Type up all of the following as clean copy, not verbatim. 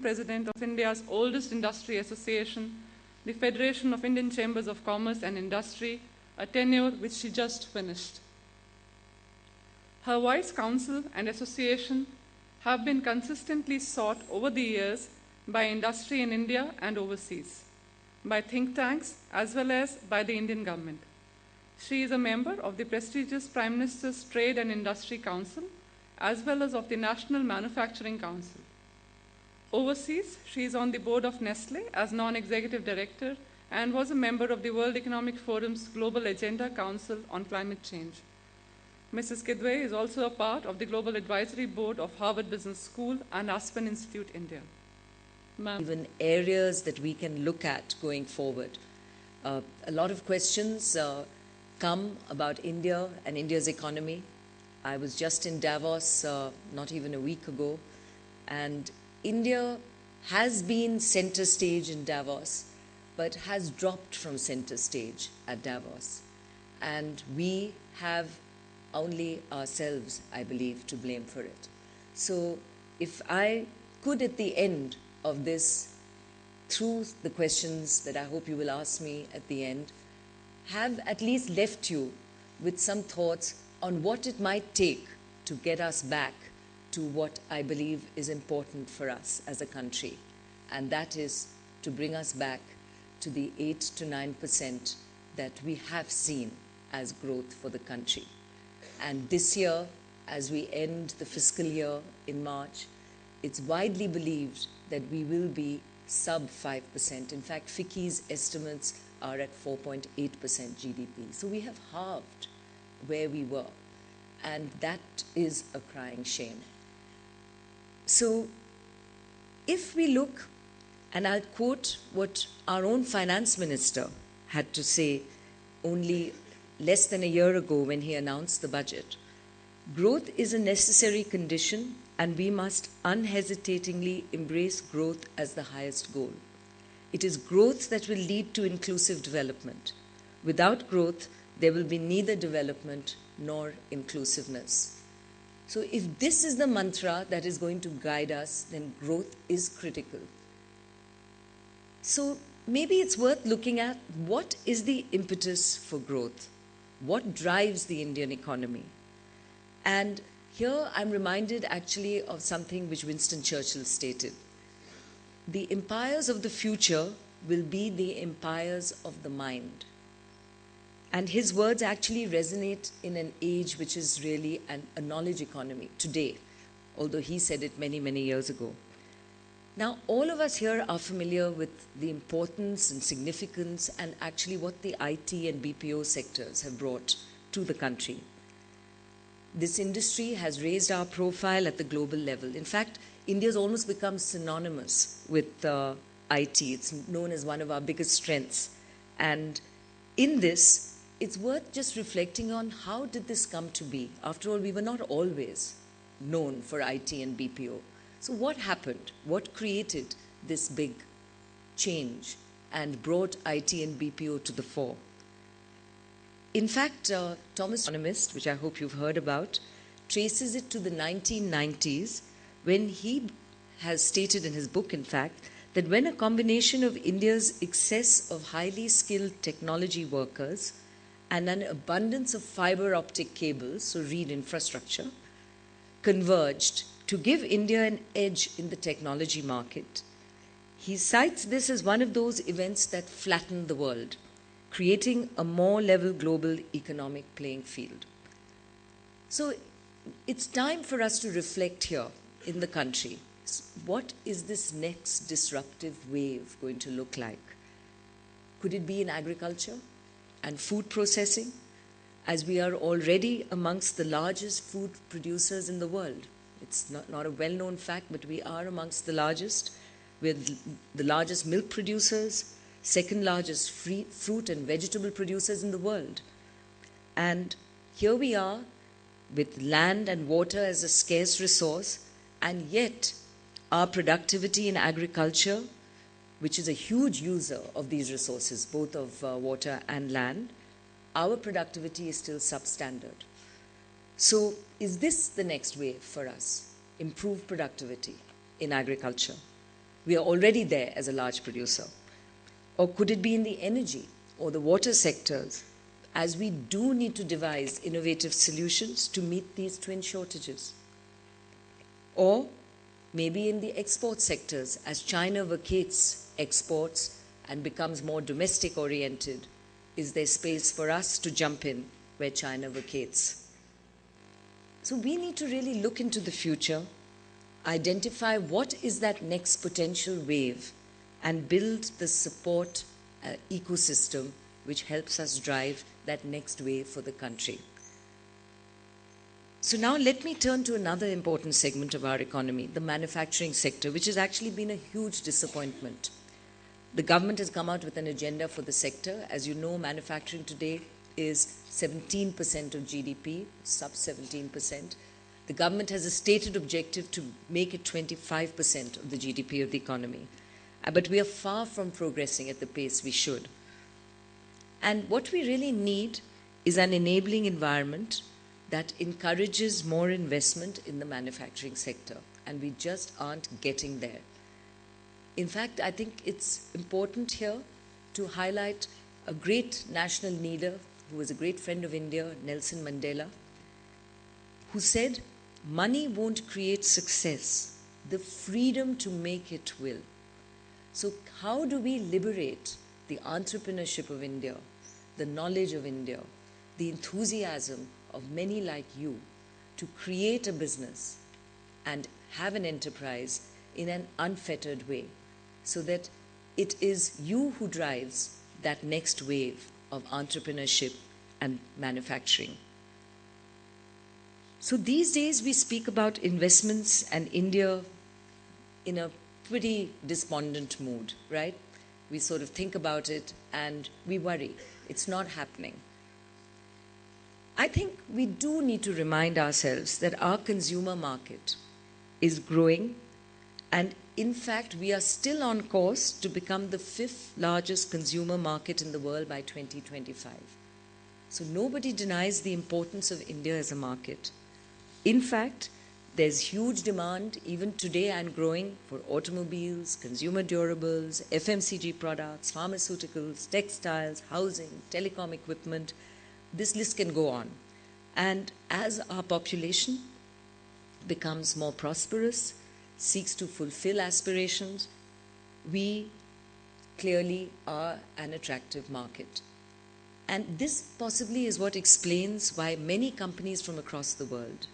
president of India's oldest industry association, the Federation of Indian Chambers of Commerce and Industry, a tenure which she just finished. Her wise counsel and association have been consistently sought over the years by industry in India and overseas, by think tanks as well as by the Indian government. She is a member of the prestigious Prime Minister's Trade and Industry Council as well as of the National Manufacturing Council. Overseas, she is on the board of Nestle as non-executive director and was a member of the World Economic Forum's Global Agenda Council on Climate Change. Mrs. Kidwai is also a part of the Global Advisory Board of Harvard Business School and Aspen Institute, India. Even areas that we can look at going forward. A lot of questions come about India and India's economy. I was just in Davos not even a week ago, and India has been center stage in Davos, but has dropped from center stage at Davos. And we have only ourselves, I believe, to blame for it. So if I could at the end of this, through the questions that I hope you will ask me at the end, have at least left you with some thoughts on what it might take to get us back to what I believe is important for us as a country, and that is to bring us back to the 8 to 9% that we have seen as growth for the country. And this year, as we end the fiscal year in March, it's widely believed that we will be sub 5%. In fact, FICCI's estimates are at 4.8% GDP. So we have halved where we were, and that is a crying shame. So if we look, and I'll quote what our own finance minister had to say only less than a year ago when he announced the budget, growth is a necessary condition and we must unhesitatingly embrace growth as the highest goal. It is growth that will lead to inclusive development. Without growth, there will be neither development nor inclusiveness. So if this is the mantra that is going to guide us, then growth is critical. So maybe it's worth looking at what is the impetus for growth? What drives the Indian economy? And here I'm reminded actually of something which Winston Churchill stated. The empires of the future will be the empires of the mind. And his words actually resonate in an age which is really a knowledge economy today, although he said it many, many years ago. Now, all of us here are familiar with the importance and significance and actually what the IT and BPO sectors have brought to the country. This industry has raised our profile at the global level. In fact, India's almost become synonymous with IT. It's known as one of our biggest strengths. And in this, it's worth just reflecting on how did this come to be? After all, we were not always known for IT and BPO. So what happened? What created this big change and brought IT and BPO to the fore? In fact, Thomas, economist, which I hope you've heard about, traces it to the 1990s when he has stated in his book, in fact, that when a combination of India's excess of highly skilled technology workers and an abundance of fiber optic cables, so read infrastructure, converged to give India an edge in the technology market. He cites this as one of those events that flattened the world, creating a more level global economic playing field. So it's time for us to reflect here in the country. What is this next disruptive wave going to look like? Could it be in agriculture and food processing, as we are already amongst the largest food producers in the world? It's not a well-known fact, but we are amongst the largest. We're the largest milk producers, second largest fruit and vegetable producers in the world. And here we are with land and water as a scarce resource, and yet our productivity in agriculture, which is a huge user of these resources, both of water and land, our productivity is still substandard. So is this the next wave for us? Improve productivity in agriculture. We are already there as a large producer. Or could it be in the energy or the water sectors, as we do need to devise innovative solutions to meet these twin shortages? Or maybe in the export sectors, as China vacates exports and becomes more domestic oriented, is there space for us to jump in where China vacates? So we need to really look into the future, identify what is that next potential wave, and build the support ecosystem which helps us drive that next wave for the country. So now let me turn to another important segment of our economy, the manufacturing sector, which has actually been a huge disappointment. The government has come out with an agenda for the sector. As you know, manufacturing today is 17% of GDP, sub 17%. The government has a stated objective to make it 25% of the GDP of the economy. But we are far from progressing at the pace we should. And what we really need is an enabling environment that encourages more investment in the manufacturing sector. And we just aren't getting there. In fact, I think it's important here to highlight a great national leader who was a great friend of India, Nelson Mandela, who said, "Money won't create success. The freedom to make it will." So how do we liberate the entrepreneurship of India, the knowledge of India, the enthusiasm of many like you to create a business and have an enterprise in an unfettered way, so that it is you who drives that next wave of entrepreneurship and manufacturing? So these days we speak about investments and India in a pretty despondent mood, right? We sort of think about it and we worry. It's not happening. I think we do need to remind ourselves that our consumer market is growing, and in fact, we are still on course to become the 5th largest consumer market in the world by 2025. So nobody denies the importance of India as a market. In fact, there's huge demand, even today and growing, for automobiles, consumer durables, FMCG products, pharmaceuticals, textiles, housing, telecom equipment. This list can go on. And as our population becomes more prosperous, seeks to fulfill aspirations, we clearly are an attractive market. And this possibly is what explains why many companies from across the world,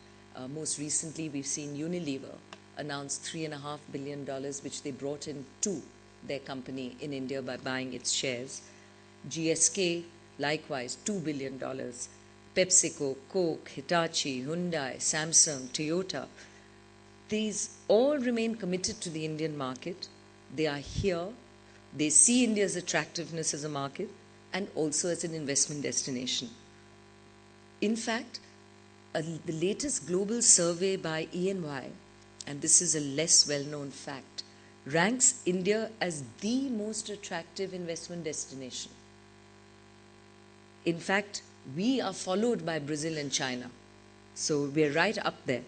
most recently we've seen Unilever announce $3.5 billion, which they brought in to their company in India by buying its shares. GSK, likewise, $2 billion. PepsiCo, Coke, Hitachi, Hyundai, Samsung, Toyota. These all remain committed to the Indian market. They are here. They see India's attractiveness as a market and also as an investment destination. In fact, the latest global survey by EY, and this is a less well-known fact, ranks India as the most attractive investment destination. In fact, we are followed by Brazil and China. So we're right up there.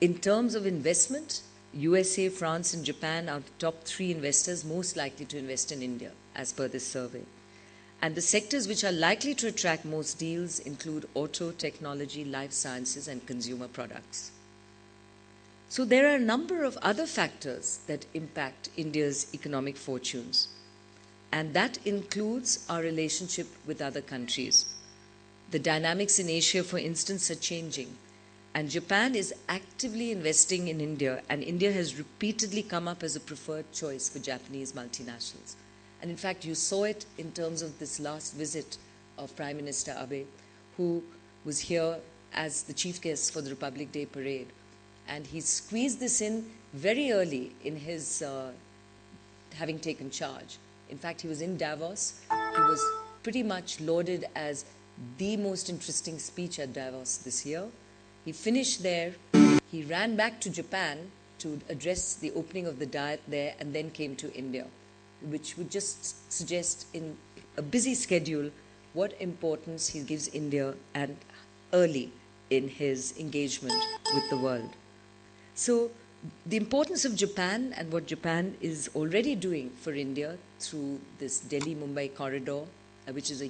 In terms of investment, USA, France, and Japan are the top 3 investors most likely to invest in India, as per this survey. And the sectors which are likely to attract most deals include auto, technology, life sciences, and consumer products. So there are a number of other factors that impact India's economic fortunes. And that includes our relationship with other countries. The dynamics in Asia, for instance, are changing. And Japan is actively investing in India, and India has repeatedly come up as a preferred choice for Japanese multinationals. And in fact, you saw it in terms of this last visit of Prime Minister Abe, who was here as the chief guest for the Republic Day parade. And he squeezed this in very early in his having taken charge. In fact, he was in Davos. He was pretty much lauded as the most interesting speech at Davos this year. He finished there. He ran back to Japan to address the opening of the Diet there, and then came to India, which would just suggest in a busy schedule what importance he gives India and early in his engagement with the world. So The importance of Japan and what Japan is already doing for India through this Delhi-Mumbai corridor, which is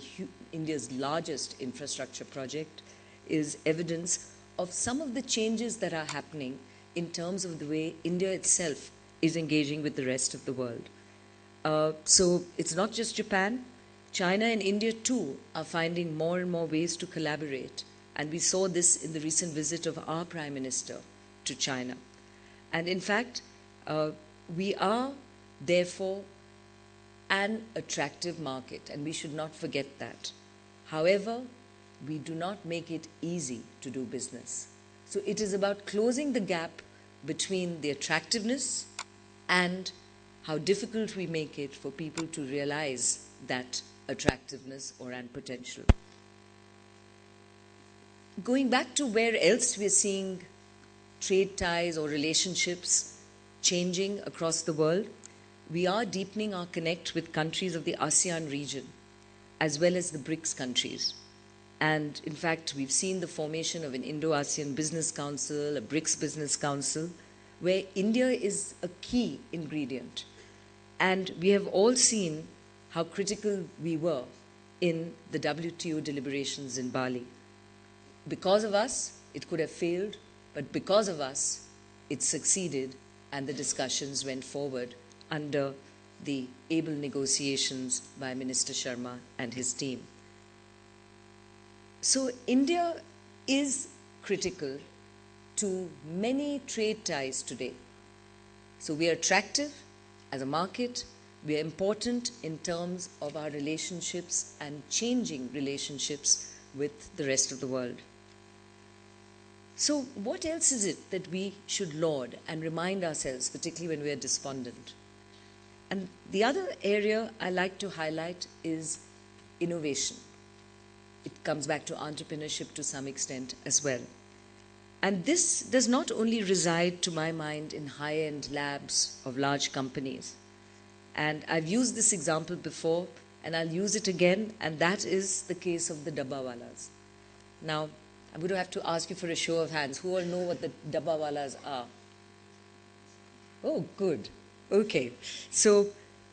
India's largest infrastructure project, is evidence of some of the changes that are happening in terms of the way India itself is engaging with the rest of the world. So it's not just Japan. China and India too are finding more and more ways to collaborate. And we saw this in the recent visit of our Prime Minister to China. And in fact, we are therefore an attractive market, and we should not forget that. However, we do not make it easy to do business. So it is about closing the gap between the attractiveness and how difficult we make it for people to realize that attractiveness or and potential. Going back to where else we're seeing trade ties or relationships changing across the world, we are deepening our connect with countries of the ASEAN region, as well as the BRICS countries. And in fact, we've seen the formation of an Indo-ASEAN Business Council, a BRICS Business Council, where India is a key ingredient. And we have all seen how critical we were in the WTO deliberations in Bali. Because of us, it could have failed, but because of us, it succeeded and the discussions went forward under the able negotiations by Minister Sharma and his team. So India is critical to many trade ties today. So we are attractive as a market. We are important in terms of our relationships and changing relationships with the rest of the world. So what else is it that we should laud and remind ourselves, particularly when we are despondent? And the other area I like to highlight is innovation. It comes back to entrepreneurship to some extent as well. And this does not only reside, to my mind, in high-end labs of large companies. And I've used this example before, and I'll use it again, and that is the case of the Dabbawalas. Now, I'm going to have to ask you for a show of hands. Who all know what the Dabbawalas are? Oh, good. Okay. So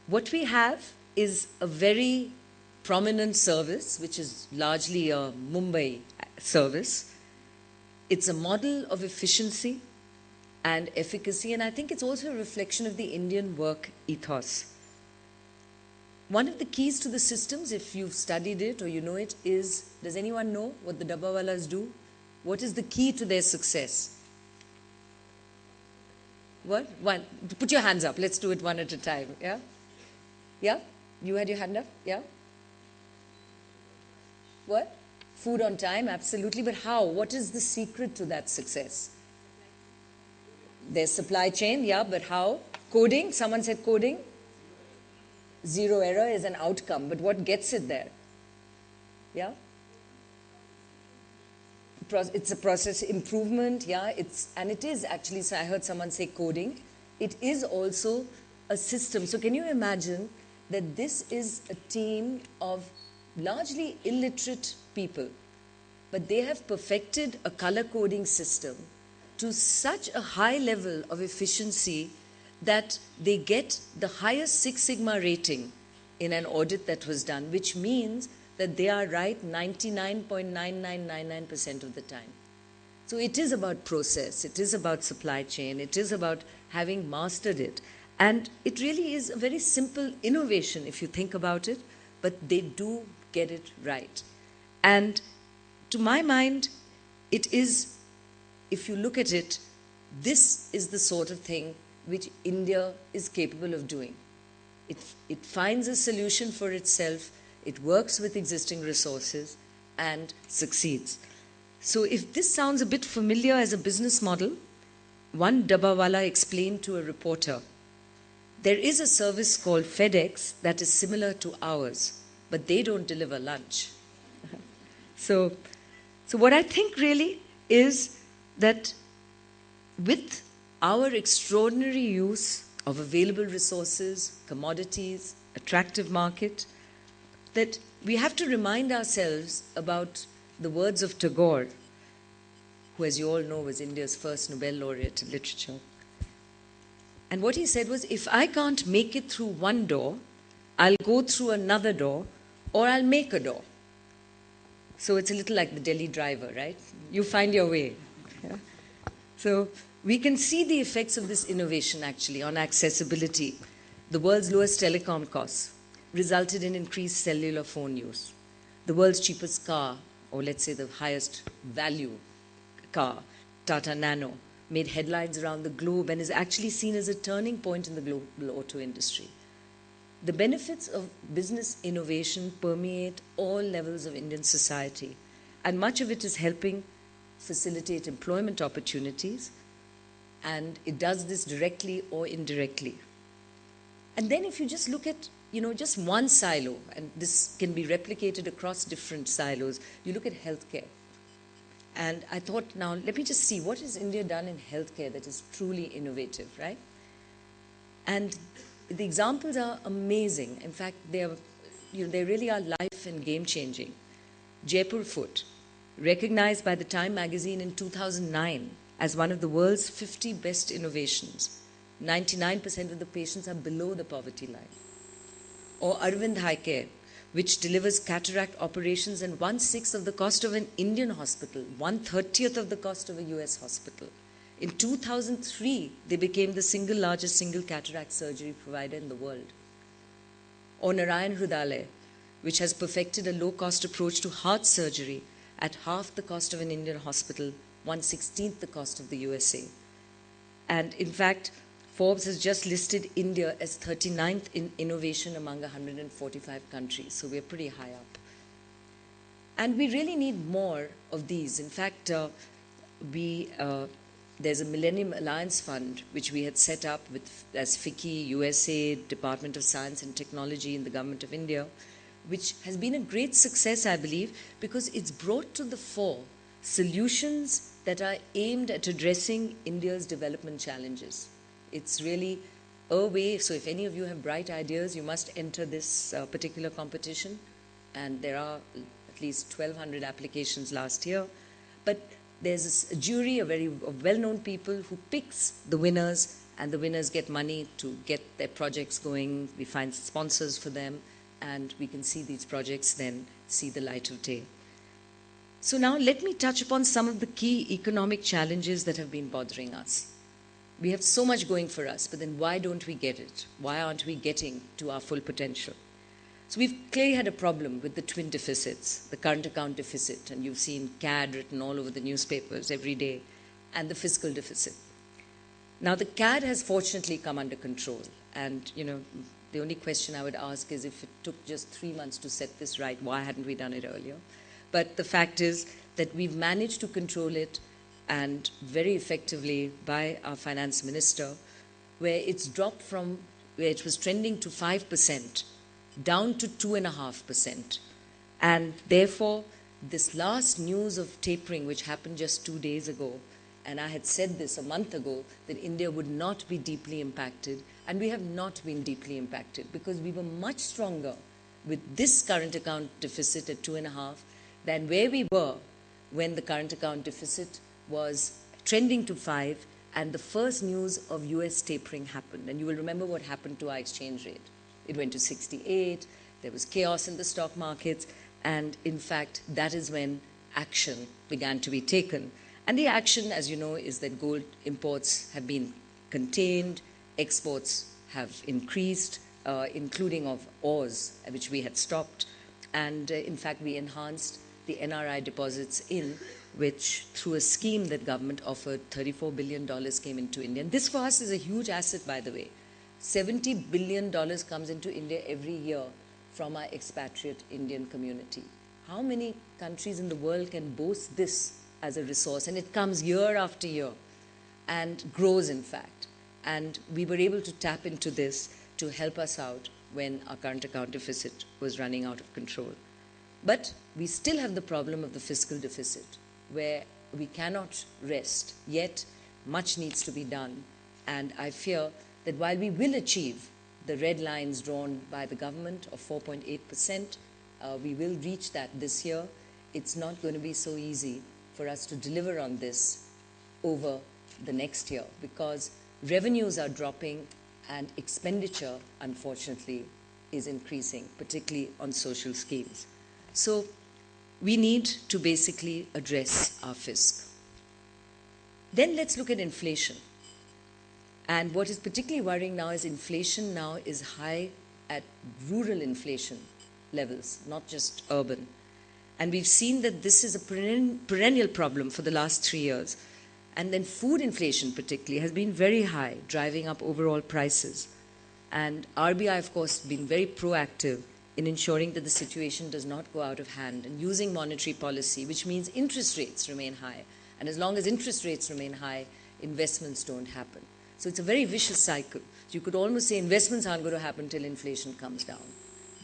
what we have is a very prominent service, which is largely a Mumbai service. It's a model of efficiency and efficacy, and I think it's also a reflection of the Indian work ethos. One of the keys to the systems, if you've studied it or you know it, is, does anyone know what the Dabbawalas do? What is the key to their success? What? One. Put your hands up. Let's do it one at a time. Yeah? Yeah? You had your hand up? Yeah? What? Food on time, absolutely. But how? What is the secret to that success? There's supply chain, yeah, but how? Coding? Someone said coding? Zero error is an outcome, but what gets it there? Yeah? It's a process improvement, yeah, and it is actually, so I heard someone say coding. It is also a system. So can you imagine that this is a team of largely illiterate people, but they have perfected a color coding system to such a high level of efficiency that they get the highest Six Sigma rating in an audit that was done, which means that they are right 99.9999% of the time. So it is about process, it is about supply chain, it is about having mastered it. And it really is a very simple innovation if you think about it, but they do get it right. And to my mind, it is, if you look at it, this is the sort of thing which India is capable of doing. It finds a solution for itself, it works with existing resources and succeeds. So if this sounds a bit familiar as a business model, one Dabbawala explained to a reporter, there is a service called FedEx that is similar to ours, but they don't deliver lunch. So what I think really is that with our extraordinary use of available resources, commodities, attractive market, that we have to remind ourselves about the words of Tagore, who, as you all know, was India's first Nobel laureate in literature. And what he said was, if I can't make it through one door, I'll go through another door, or I'll make a door. So it's a little like the Delhi driver, right? You find your way. Yeah? So we can see the effects of this innovation actually on accessibility. The world's lowest telecom costs resulted in increased cellular phone use. The world's cheapest car, or let's say the highest value car, Tata Nano, made headlines around the globe and is actually seen as a turning point in the global auto industry. The benefits of business innovation permeate all levels of Indian society, and much of it is helping facilitate employment opportunities, and it does this directly or indirectly. And then if you just look at, just one silo, and this can be replicated across different silos, you look at healthcare. And I thought, now let me just see, what has India done in healthcare that is truly innovative, right? And the examples are amazing. In fact, they really are life and game-changing. Jaipur Foot, recognized by the Time magazine in 2009 as one of the world's 50 best innovations. 99% of the patients are below the poverty line. Or Arvind Eye Care, which delivers cataract operations at 1/6 of the cost of an Indian hospital, 1/30th of the cost of a US hospital. In 2003, they became the single largest single cataract surgery provider in the world. Or Narayan Hrudayalaya, which has perfected a low-cost approach to heart surgery at half the cost of an Indian hospital, 1/16th the cost of the USA. And in fact, Forbes has just listed India as 39th in innovation among 145 countries, so we're pretty high up. And we really need more of these. In fact, there's a Millennium Alliance Fund, which we had set up as FICCI, USA, Department of Science and Technology in the Government of India, which has been a great success, I believe, because it's brought to the fore solutions that are aimed at addressing India's development challenges. It's really a way, so if any of you have bright ideas, you must enter this particular competition. And there are at least 1,200 applications last year. But there's a jury of well-known people who picks the winners, and the winners get money to get their projects going. We find sponsors for them, and we can see these projects then see the light of day. So now let me touch upon some of the key economic challenges that have been bothering us. We have so much going for us, but then why don't we get it? Why aren't we getting to our full potential? So we've clearly had a problem with the twin deficits, the current account deficit, and you've seen CAD written all over the newspapers every day, and the fiscal deficit. Now the CAD has fortunately come under control, and the only question I would ask is, if it took just 3 months to set this right, why hadn't we done it earlier? But the fact is that we've managed to control it, and very effectively by our finance minister, where it's dropped from where it was trending to 5% down to 2.5%. And therefore, this last news of tapering, which happened just 2 days ago, and I had said this a month ago, that India would not be deeply impacted, and we have not been deeply impacted, because we were much stronger with this current account deficit at 2.5 than where we were when the current account deficit was trending to 5, and the first news of US tapering happened. And you will remember what happened to our exchange rate. It went to 68, there was chaos in the stock markets, and in fact, that is when action began to be taken. And the action, as you know, is that gold imports have been contained, exports have increased, including of ores, which we had stopped. And in fact, we enhanced the NRI deposits which through a scheme that government offered, $34 billion came into India. And this for us is a huge asset, by the way. $70 billion comes into India every year from our expatriate Indian community. How many countries in the world can boast this as a resource? And it comes year after year and grows, in fact. And we were able to tap into this to help us out when our current account deficit was running out of control. But we still have the problem of the fiscal deficit, where we cannot rest, yet much needs to be done. And I fear that while we will achieve the red lines drawn by the government of 4.8%, we will reach that this year. It's not going to be so easy for us to deliver on this over the next year, because revenues are dropping and expenditure, unfortunately, is increasing, particularly on social schemes. So we need to basically address our fisc. Then let's look at inflation. And what is particularly worrying now is inflation now is high at rural inflation levels, not just urban. And we've seen that this is a perennial problem for the last 3 years. And then food inflation particularly has been very high, driving up overall prices. And RBI, of course, been very proactive in ensuring that the situation does not go out of hand and using monetary policy, which means interest rates remain high. And as long as interest rates remain high, investments don't happen. So it's a very vicious cycle. You could almost say investments aren't going to happen till inflation comes down,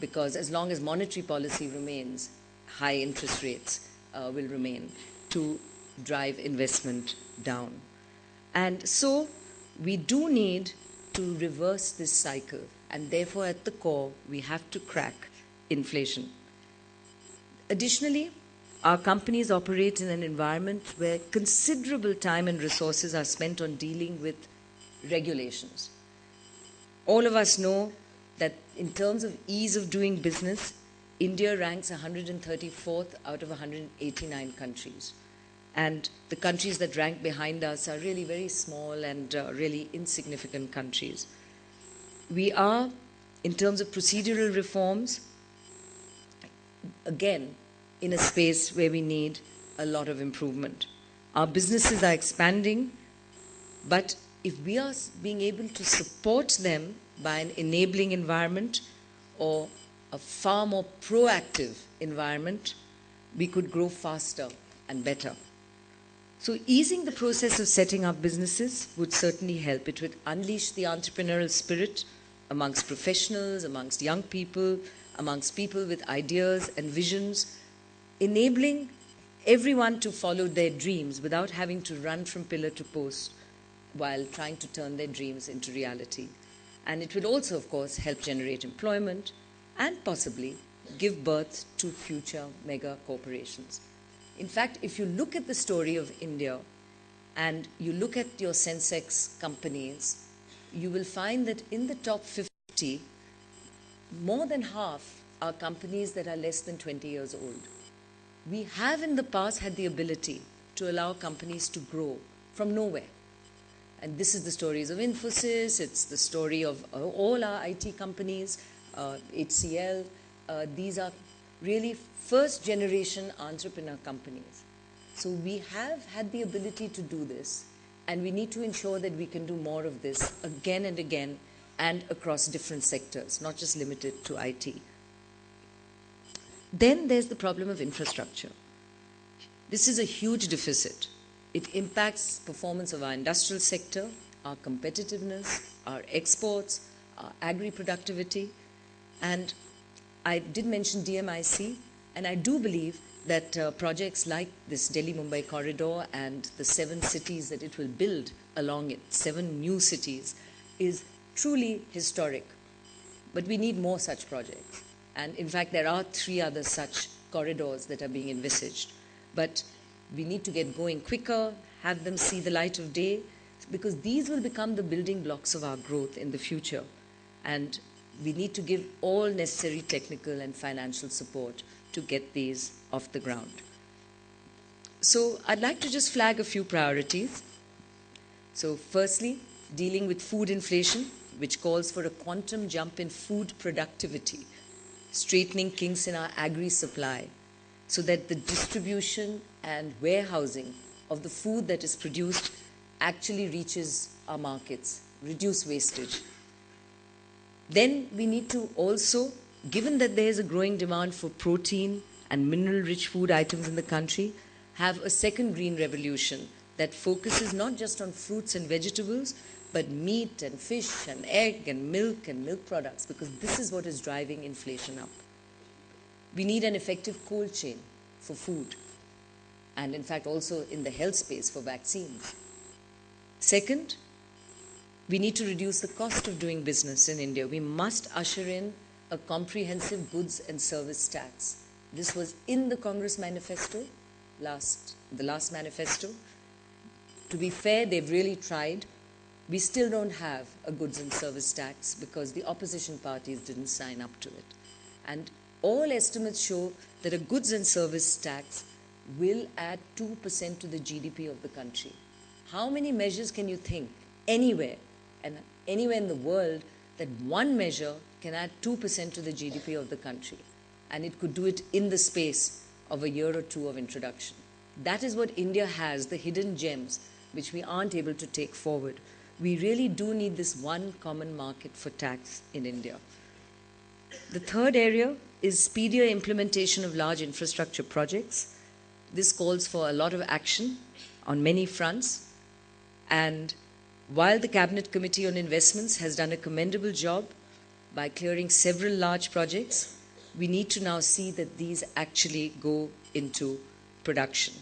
because as long as monetary policy remains, high interest rates will remain to drive investment down. And so we do need to reverse this cycle, and therefore at the core we have to crack inflation. Additionally, our companies operate in an environment where considerable time and resources are spent on dealing with regulations. All of us know that in terms of ease of doing business, India ranks 134th out of 189 countries. And the countries that rank behind us are really very small and really insignificant countries. We are, in terms of procedural reforms, again, in a space where we need a lot of improvement. Our businesses are expanding, but if we are being able to support them by an enabling environment or a far more proactive environment, we could grow faster and better. So easing the process of setting up businesses would certainly help. It would unleash the entrepreneurial spirit amongst professionals, amongst young people, amongst people with ideas and visions, enabling everyone to follow their dreams without having to run from pillar to post while trying to turn their dreams into reality. And it would also, of course, help generate employment and possibly give birth to future mega corporations. In fact, if you look at the story of India and you look at your Sensex companies, you will find that in the top 50, more than half are companies that are less than 20 years old. We have in the past had the ability to allow companies to grow from nowhere. And this is the stories of Infosys, it's the story of all our IT companies, HCL. These are really first generation entrepreneur companies. So we have had the ability to do this, and we need to ensure that we can do more of this again and again and across different sectors, not just limited to IT. Then there's the problem of infrastructure. This is a huge deficit. It impacts performance of our industrial sector, our competitiveness, our exports, our agri-productivity. And I did mention DMIC, and I do believe that projects like this Delhi-Mumbai corridor and the 7 cities that it will build along it, 7 new cities, is truly historic. But we need more such projects. And in fact, there are 3 other such corridors that are being envisaged. But we need to get going quicker, have them see the light of day, because these will become the building blocks of our growth in the future. And we need to give all necessary technical and financial support to get these off the ground. So I'd like to just flag a few priorities. So firstly, dealing with food inflation, which calls for a quantum jump in food productivity, straightening kinks in our agri-supply, so that the distribution and warehousing of the food that is produced actually reaches our markets, reduce wastage. Then we need to also, given that there is a growing demand for protein and mineral-rich food items in the country, have a second green revolution that focuses not just on fruits and vegetables, but meat and fish and egg and milk products, because this is what is driving inflation up. We need an effective cold chain for food, and in fact also in the health space for vaccines. Second, we need to reduce the cost of doing business in India. We must usher in a comprehensive goods and service tax. This was in the Congress manifesto, the last manifesto. To be fair, they've really tried, we still don't have a goods and service tax because the opposition parties didn't sign up to it. And all estimates show that a goods and service tax will add 2% to the GDP of the country. How many measures can you think anywhere and anywhere in the world that one measure can add 2% to the GDP of the country? And it could do it in the space of a year or two of introduction. That is what India has, the hidden gems, which we aren't able to take forward. We really do need this one common market for tax in India. The third area is speedier implementation of large infrastructure projects. This calls for a lot of action on many fronts. And while the Cabinet Committee on Investments has done a commendable job by clearing several large projects, we need to now see that these actually go into production.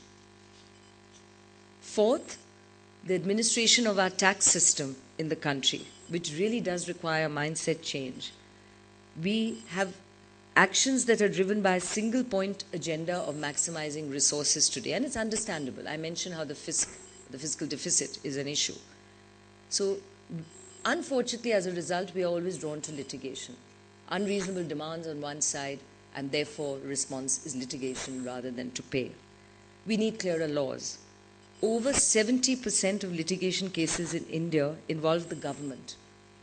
Fourth, the administration of our tax system in the country, which really does require mindset change. We have actions that are driven by a single point agenda of maximizing resources today, and it's understandable. I mentioned how the fiscal deficit is an issue. So, unfortunately, as a result, we are always drawn to litigation. Unreasonable demands on one side, and therefore response is litigation rather than to pay. We need clearer laws. Over 70% of litigation cases in India involve the government,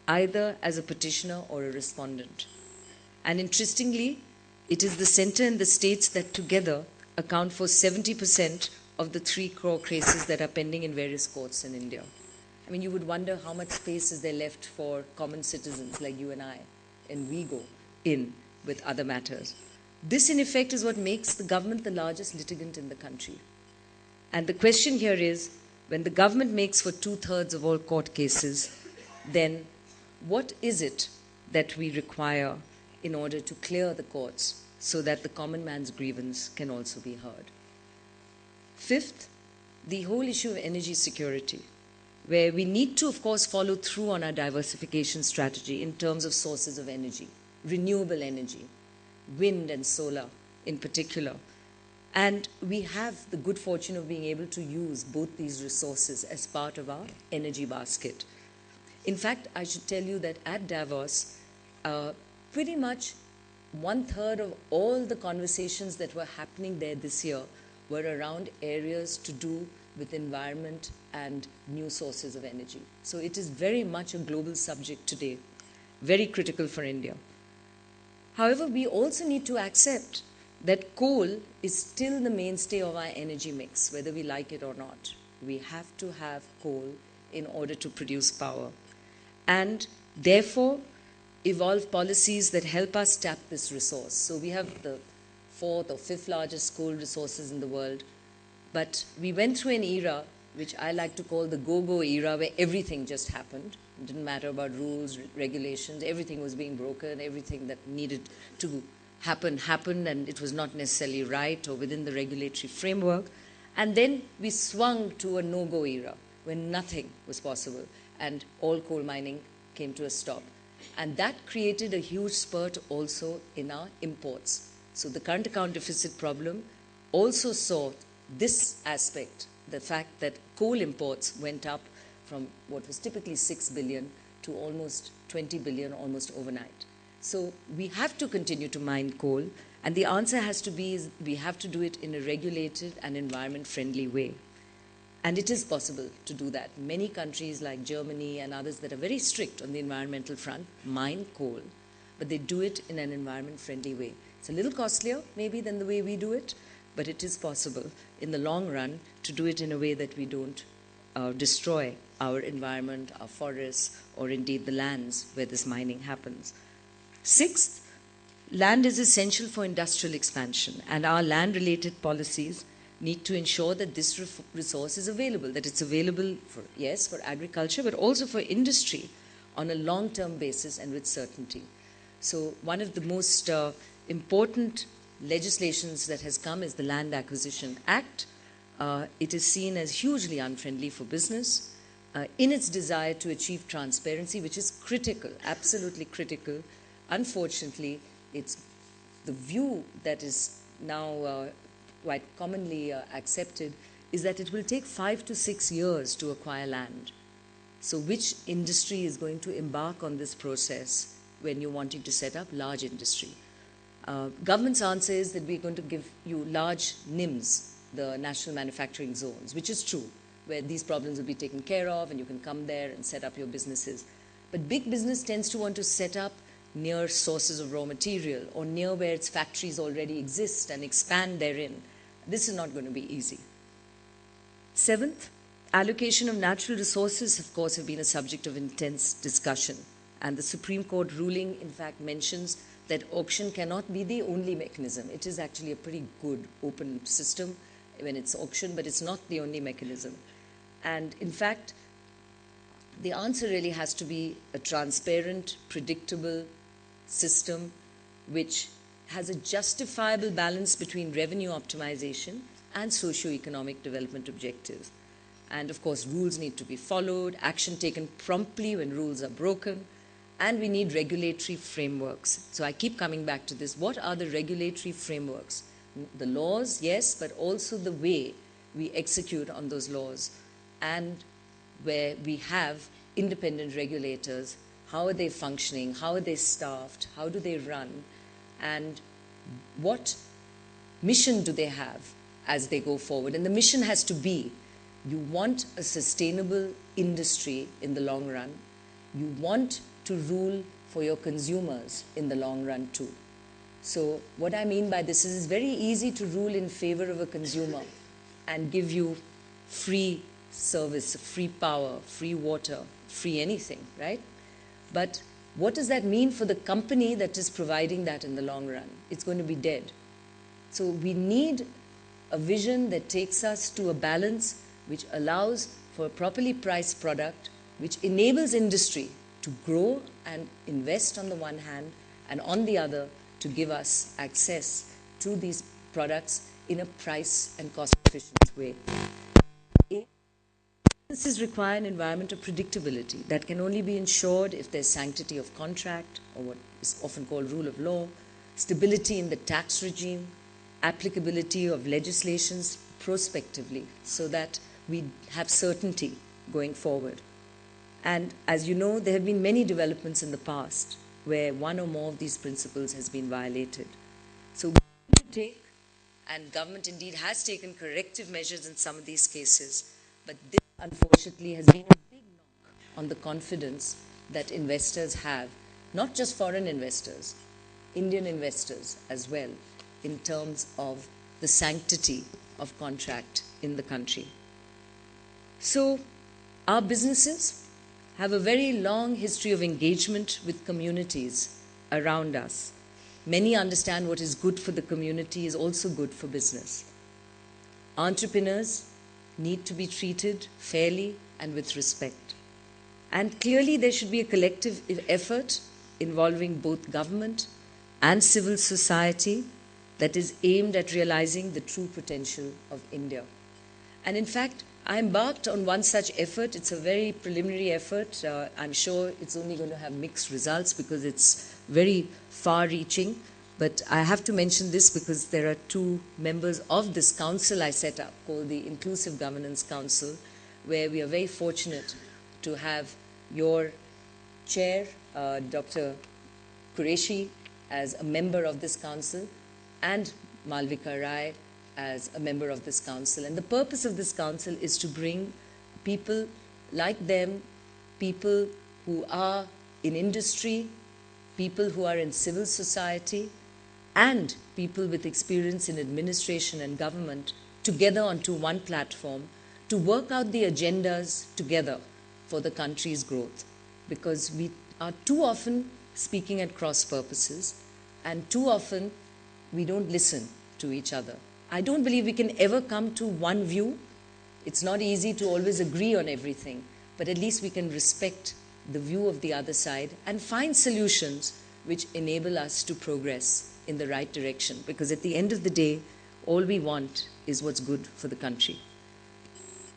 either as a petitioner or a respondent. And interestingly, it is the centre and the states that together account for 70% of the 3 crore cases that are pending in various courts in India. I mean, you would wonder how much space is there left for common citizens like you and I, and we go in with other matters. This, in effect, is what makes the government the largest litigant in the country. And the question here is, when the government makes for 2/3 of all court cases, then what is it that we require in order to clear the courts so that the common man's grievance can also be heard? Fifth, the whole issue of energy security, where we need to, of course, follow through on our diversification strategy in terms of sources of energy, renewable energy, wind and solar in particular. And we have the good fortune of being able to use both these resources as part of our energy basket. In fact, I should tell you that at Davos, pretty much 1/3 of all the conversations that were happening there this year were around areas to do with environment and new sources of energy. So it is very much a global subject today, very critical for India. However, we also need to accept that coal is still the mainstay of our energy mix, whether we like it or not. We have to have coal in order to produce power. And therefore, evolve policies that help us tap this resource. So we have the 4th or 5th largest coal resources in the world, but we went through an era which I like to call the go-go era, where everything just happened. It didn't matter about rules, regulations, everything was being broken, everything that needed to happen happened, and it was not necessarily right or within the regulatory framework. And then we swung to a no-go era, when nothing was possible, and all coal mining came to a stop. And that created a huge spurt also in our imports. So the current account deficit problem also saw this aspect, the fact that coal imports went up from what was typically 6 billion to almost 20 billion almost overnight. So we have to continue to mine coal, and the answer has to be is we have to do it in a regulated and environment-friendly way. And it is possible to do that. Many countries like Germany and others that are very strict on the environmental front mine coal, but they do it in an environment-friendly way. It's a little costlier maybe than the way we do it, but it is possible in the long run to do it in a way that we don't destroy our environment, our forests, or indeed the lands where this mining happens. Sixth, land is essential for industrial expansion, and our land-related policies need to ensure that this resource is available, that it's available for, yes, for agriculture, but also for industry on a long-term basis and with certainty. So one of the most important legislations that has come is the Land Acquisition Act. It is seen as hugely unfriendly for business in its desire to achieve transparency, which is critical, absolutely critical. Unfortunately, it's the view that is now quite commonly accepted is that it will take 5 to 6 years to acquire land. So which industry is going to embark on this process when you're wanting to set up large industry? Government's answer is that we're going to give you large NIMS, the National Manufacturing Zones, which is true, where these problems will be taken care of and you can come there and set up your businesses. But big business tends to want to set up near sources of raw material or near where its factories already exist and expand therein. This is not going to be easy. Seventh, allocation of natural resources, of course, have been a subject of intense discussion. And the Supreme Court ruling, in fact, mentions that auction cannot be the only mechanism. It is actually a pretty good open system when it's auction, but it's not the only mechanism. And in fact, the answer really has to be a transparent, predictable system which has a justifiable balance between revenue optimization and socio-economic development objectives. And of course, rules need to be followed, action taken promptly when rules are broken, and we need regulatory frameworks. So I keep coming back to this. What are the regulatory frameworks? The laws, yes, but also the way we execute on those laws, and where we have independent regulators. How are they functioning? How are they staffed? How do they run? And what mission do they have as they go forward? And the mission has to be, you want a sustainable industry in the long run. You want to rule for your consumers in the long run too. So what I mean by this is it's very easy to rule in favor of a consumer and give you free service, free power, free water, free anything, right? But what does that mean for the company that is providing that in the long run? It's going to be dead. So we need a vision that takes us to a balance which allows for a properly priced product, which enables industry to grow and invest on the one hand, and on the other, to give us access to these products in a price and cost-efficient way. Businesses require an environment of predictability that can only be ensured if there's sanctity of contract, or what is often called rule of law, stability in the tax regime, applicability of legislations prospectively, so that we have certainty going forward. And as you know, there have been many developments in the past where one or more of these principles has been violated. So we need to take, and government indeed has taken corrective measures in some of these cases, but this unfortunately has been a big knock on the confidence that investors have, not just foreign investors, Indian investors as well, in terms of the sanctity of contract in the country. So our businesses have a very long history of engagement with communities around us. Many understand what is good for the community is also good for business. Entrepreneurs need to be treated fairly and with respect. And clearly there should be a collective effort involving both government and civil society that is aimed at realizing the true potential of India. And in fact, I embarked on one such effort. It's a very preliminary effort. I'm sure it's only going to have mixed results because it's very far-reaching. But I have to mention this because there are two members of this council I set up called the Inclusive Governance Council, where we are very fortunate to have your chair, Dr. Qureshi, as a member of this council, and Malvika Rai as a member of this council. And the purpose of this council is to bring people like them, people who are in industry, people who are in civil society, and people with experience in administration and government together onto one platform to work out the agendas together for the country's growth. Because we are too often speaking at cross purposes, and too often we don't listen to each other. I don't believe we can ever come to one view. It's not easy to always agree on everything, but at least we can respect the view of the other side and find solutions which enable us to progress in the right direction. Because at the end of the day, all we want is what's good for the country.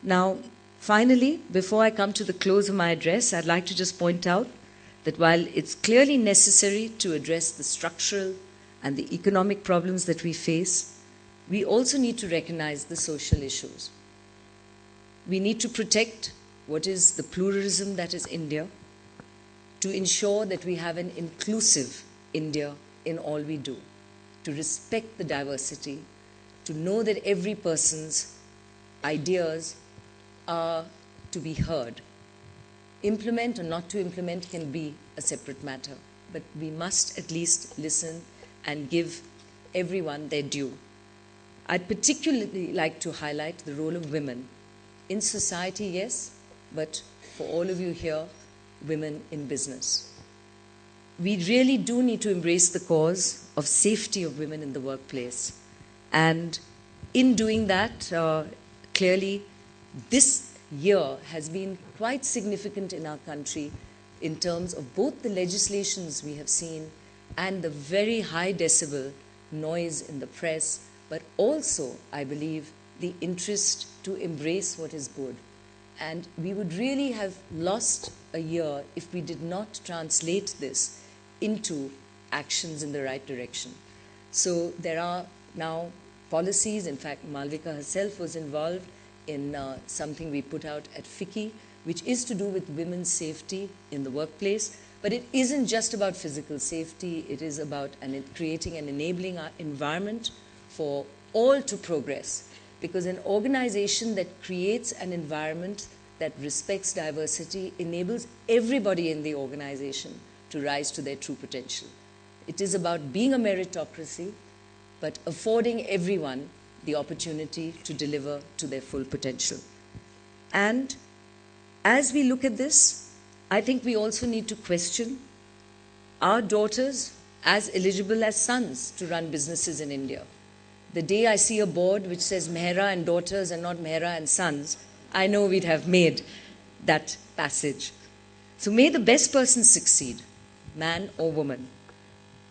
Now, finally, before I come to the close of my address, I'd like to just point out that while it's clearly necessary to address the structural and the economic problems that we face, we also need to recognize the social issues. We need to protect what is the pluralism that is India, to ensure that we have an inclusive India in all we do, to respect the diversity, to know that every person's ideas are to be heard. Implement or not to implement can be a separate matter, but we must at least listen and give everyone their due. I'd particularly like to highlight the role of women in society, yes, but for all of you here, women in business. We really do need to embrace the cause of safety of women in the workplace. And in doing that, clearly, this year has been quite significant in our country in terms of both the legislations we have seen and the very high decibel noise in the press, but also, I believe, the interest to embrace what is good. And we would really have lost a year if we did not translate this into actions in the right direction. So there are now policies. In fact, Malvika herself was involved in something we put out at FICCI, which is to do with women's safety in the workplace. But it isn't just about physical safety. It is about creating an enabling environment for all to progress. Because an organization that creates an environment that respects diversity enables everybody in the organization to rise to their true potential. It is about being a meritocracy, but affording everyone the opportunity to deliver to their full potential. And as we look at this, I think we also need to question, are daughters as eligible as sons to run businesses in India? The day I see a board which says Mehra and daughters and not Mehra and sons, I know we'd have made that passage. So may the best person succeed, man or woman.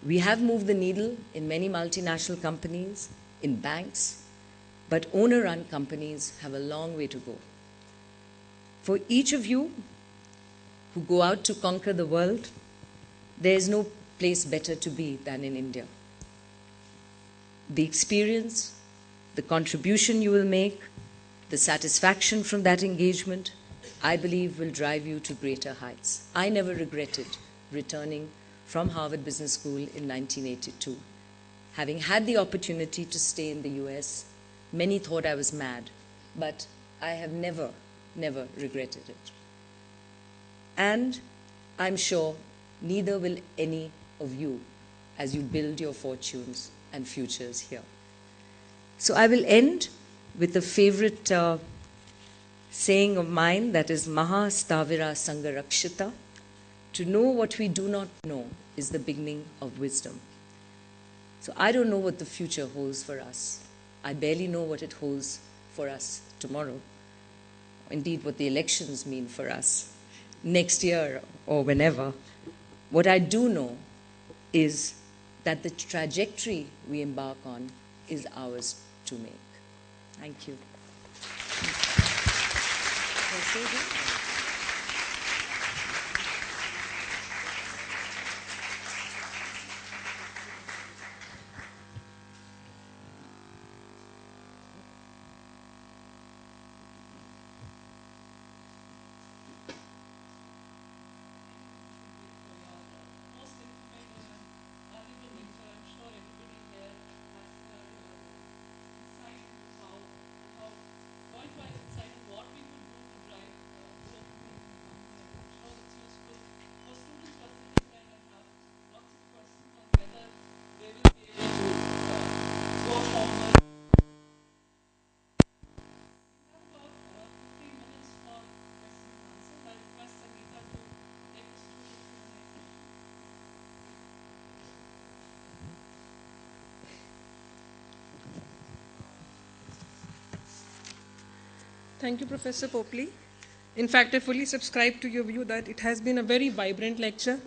We have moved the needle in many multinational companies, in banks, but owner-run companies have a long way to go. For each of you who go out to conquer the world, there is no place better to be than in India. The experience, the contribution you will make, the satisfaction from that engagement, I believe will drive you to greater heights. I never regretted returning from Harvard Business School in 1982. Having had the opportunity to stay in the US, many thought I was mad, but I have never regretted it. And I'm sure neither will any of you as you build your fortunes and futures here. So I will end with a favorite saying of mine, that is Maha Stavira Sangarakshita. To know what we do not know is the beginning of wisdom. So I don't know what the future holds for us. I barely know what it holds for us tomorrow. Indeed, what the elections mean for us next year or whenever. What I do know is that the trajectory we embark on is ours to make. Thank you. Can I say that? Thank you, Professor Popley. In fact, I fully subscribe to your view that it has been a very vibrant lecture,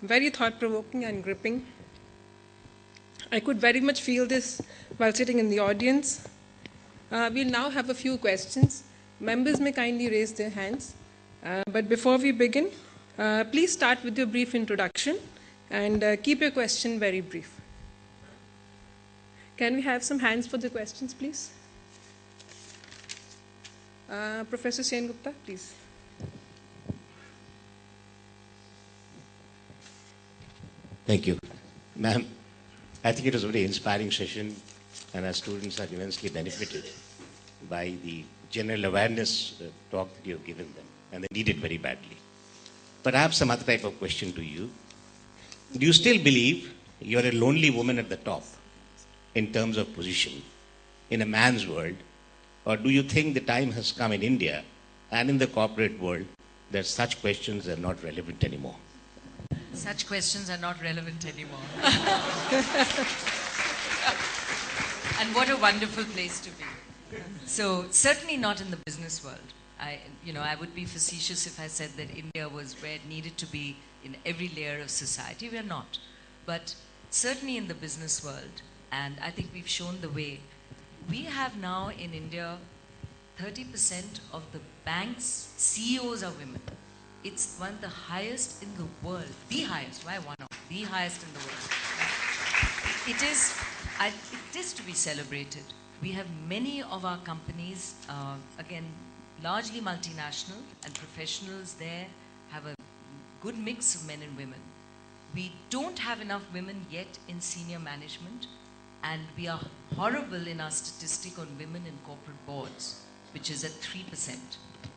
very thought-provoking and gripping. I could very much feel this while sitting in the audience. We'll now have a few questions. Members may kindly raise their hands. But before we begin, please start with your brief introduction and keep your question very brief. Can we have some hands for the questions, please? Professor Sen Gupta, please. Thank you. Ma'am, I think it was a very inspiring session, and our students are immensely benefited by the general awareness talk that you have given them, and they need it very badly. But I have some other type of question to you. Do you still believe you're a lonely woman at the top in terms of position in a man's world, or do you think the time has come in India and in the corporate world that such questions are not relevant anymore? Such questions are not relevant anymore. And what a wonderful place to be. So certainly not in the business world. I would be facetious if I said that India was where it needed to be in every layer of society. We are not. But certainly in the business world, and I think we've shown the way. We have now in India 30% of the bank's CEOs are women. It's one of the highest in the world. The highest, why one of? The highest in the world. It is to be celebrated. We have many of our companies, again, largely multinational, and professionals there have a good mix of men and women. We don't have enough women yet in senior management, and we are horrible in our statistic on women in corporate boards, which is at 3%,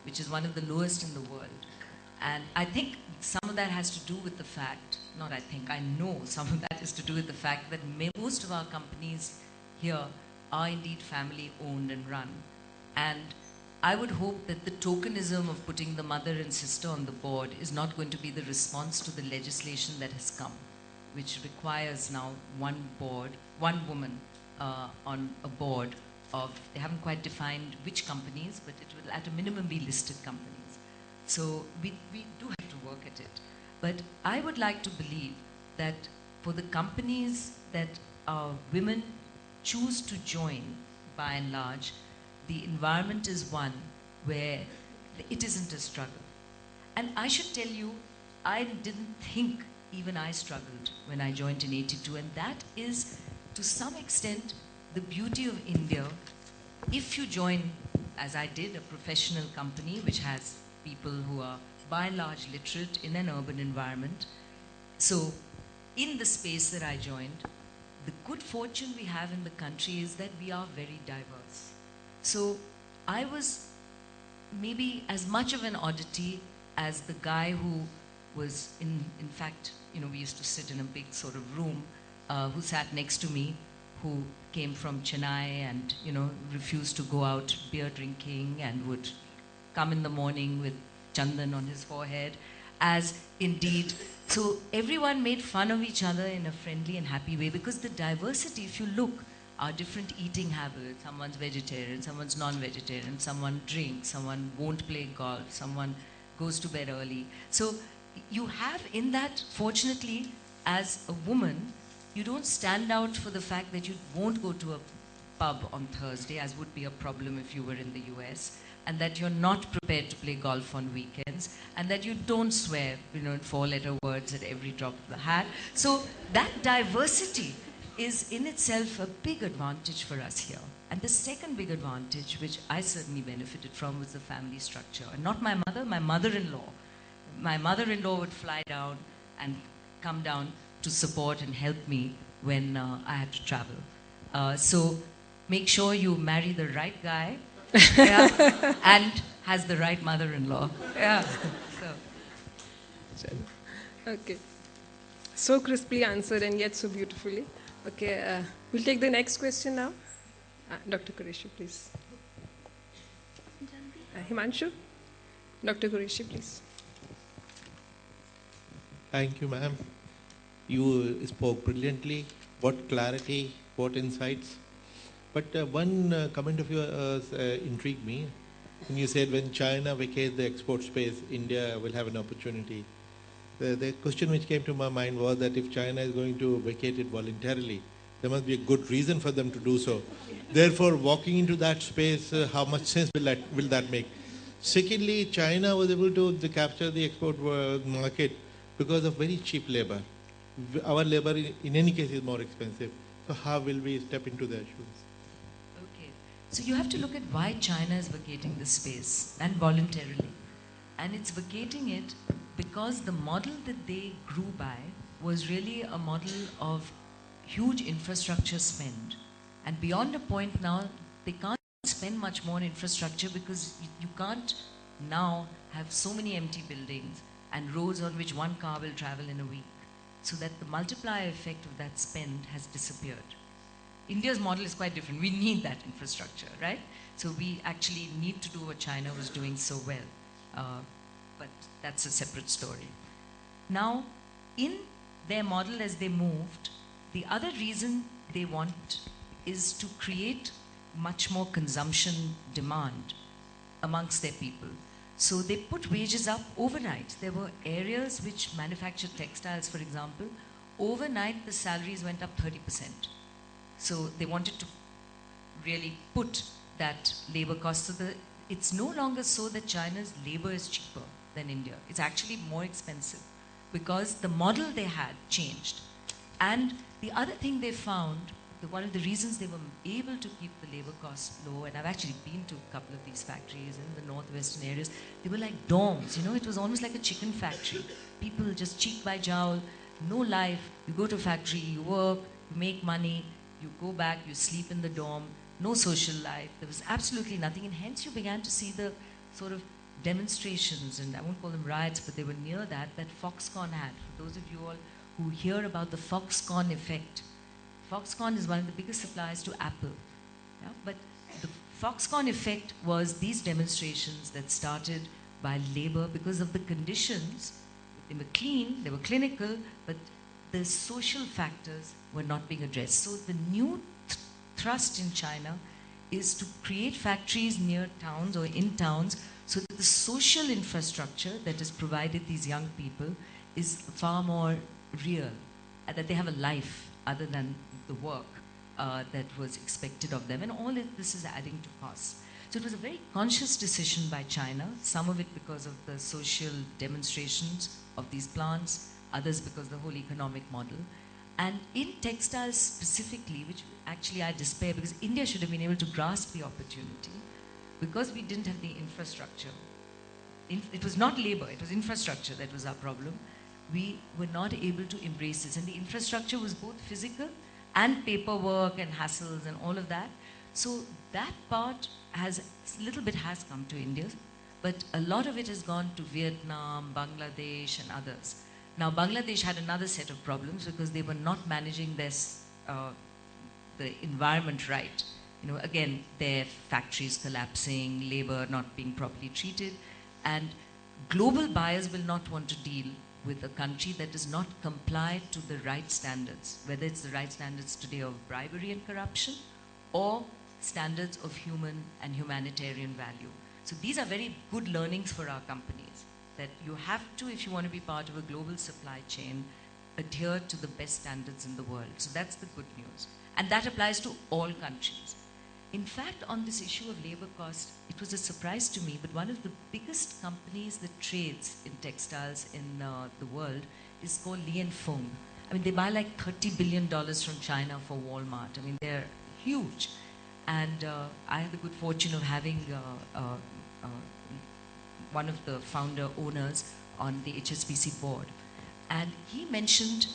which is one of the lowest in the world. And I think some of that has to do with the fact, not I think, I know some of that is to do with the fact that most of our companies here are indeed family owned and run. And I would hope that the tokenism of putting the mother and sister on the board is not going to be the response to the legislation that has come, which requires now one woman on a board of, they haven't quite defined which companies, but it will at a minimum be listed companies. So we do have to work at it. But I would like to believe that for the companies that women choose to join, by and large, the environment is one where it isn't a struggle. And I should tell you, I didn't think even I struggled when I joined in '82, and that is, to some extent, the beauty of India. If you join, as I did, a professional company which has people who are by and large literate in an urban environment. So in the space that I joined, the good fortune we have in the country is that we are very diverse. So I was maybe as much of an oddity as the guy who was in fact, we used to sit in a big sort of room, who sat next to me, who came from Chennai and, refused to go out beer drinking and would come in the morning with chandan on his forehead, as indeed, so everyone made fun of each other in a friendly and happy way, because the diversity, if you look, our different eating habits, someone's vegetarian, someone's non-vegetarian, someone drinks, someone won't play golf, someone goes to bed early. So you have in that, fortunately, as a woman, you don't stand out for the fact that you won't go to a pub on Thursday, as would be a problem if you were in the US, and that you're not prepared to play golf on weekends, and that you don't swear, in four-letter words at every drop of the hat. So that diversity is in itself a big advantage for us here. And the second big advantage, which I certainly benefited from, was the family structure. And not my mother, my mother-in-law. My mother-in-law would fly down and come down to support and help me when I had to travel. So make sure you marry the right guy, yeah, and has the right mother-in-law. Yeah. So. Okay. So crisply answered and yet so beautifully. Okay, we'll take the next question now. Dr. Qureshi, please. Himanshu? Dr. Qureshi, please. Thank you, ma'am. You spoke brilliantly. What clarity, what insights. But one comment of yours intrigued me. When you said when China vacates the export space, India will have an opportunity. The question which came to my mind was that if China is going to vacate it voluntarily, there must be a good reason for them to do so. Therefore, walking into that space, how much sense will that make? Secondly, China was able to capture the export market because of very cheap labor. Our labor, in any case, is more expensive. So how will we step into their shoes? Okay. So you have to look at why China is vacating this space, and voluntarily. And it's vacating it because the model that they grew by was really a model of huge infrastructure spend. And beyond a point now, they can't spend much more on infrastructure because you can't now have so many empty buildings and roads on which one car will travel in a week. So that the multiplier effect of that spend has disappeared. India's model is quite different. We need that infrastructure, right? So we actually need to do what China was doing so well. But that's a separate story. Now, in their model as they moved, the other reason they want is to create much more consumption demand amongst their people. So they put wages up overnight. There were areas which manufactured textiles, for example. Overnight, the salaries went up 30%. So they wanted to really put that labor cost. So it's no longer so that China's labor is cheaper than India. It's actually more expensive because the model they had changed. And the other thing they found, one of the reasons they were able to keep the labor costs low, and I've actually been to a couple of these factories in the northwestern areas, they were like dorms, you know, it was almost like a chicken factory. People just cheek by jowl, no life. You go to a factory, you work, you make money, you go back, you sleep in the dorm, no social life. There was absolutely nothing, and hence you began to see the sort of demonstrations, and I won't call them riots, but they were near that Foxconn had. For those of you all who hear about the Foxconn effect, Foxconn is one of the biggest suppliers to Apple. Yeah? But the Foxconn effect was these demonstrations that started by labor because of the conditions. They were clean, they were clinical, but the social factors were not being addressed. So the new thrust in China is to create factories near towns or in towns so that the social infrastructure that is provided these young people is far more real, and that they have a life other than the work that was expected of them. And all this is adding to costs. So it was a very conscious decision by China, some of it because of the social demonstrations of these plants, others because of the whole economic model. And in textiles specifically, which actually I despair, because India should have been able to grasp the opportunity, because we didn't have the infrastructure. It was not labor, it was infrastructure that was our problem. We were not able to embrace this. And the infrastructure was both physical and paperwork and hassles and all of that. So that part has, a little bit has come to India, but a lot of it has gone to Vietnam, Bangladesh and others. Now Bangladesh had another set of problems because they were not managing this, the environment right. You know, again, their factories collapsing, labor not being properly treated, and global buyers will not want to deal with a country that does not comply to the right standards, whether it's the right standards today of bribery and corruption or standards of human and humanitarian value. So these are very good learnings for our companies, that you have to, if you want to be part of a global supply chain, adhere to the best standards in the world. So that's the good news. And that applies to all countries. In fact, on this issue of labor cost, it was a surprise to me, but one of the biggest companies that trades in textiles in the world is called Li & Fung. I mean, they buy like $30 billion from China for Walmart. I mean, they're huge. And I had the good fortune of having one of the founder owners on the HSBC board. And he mentioned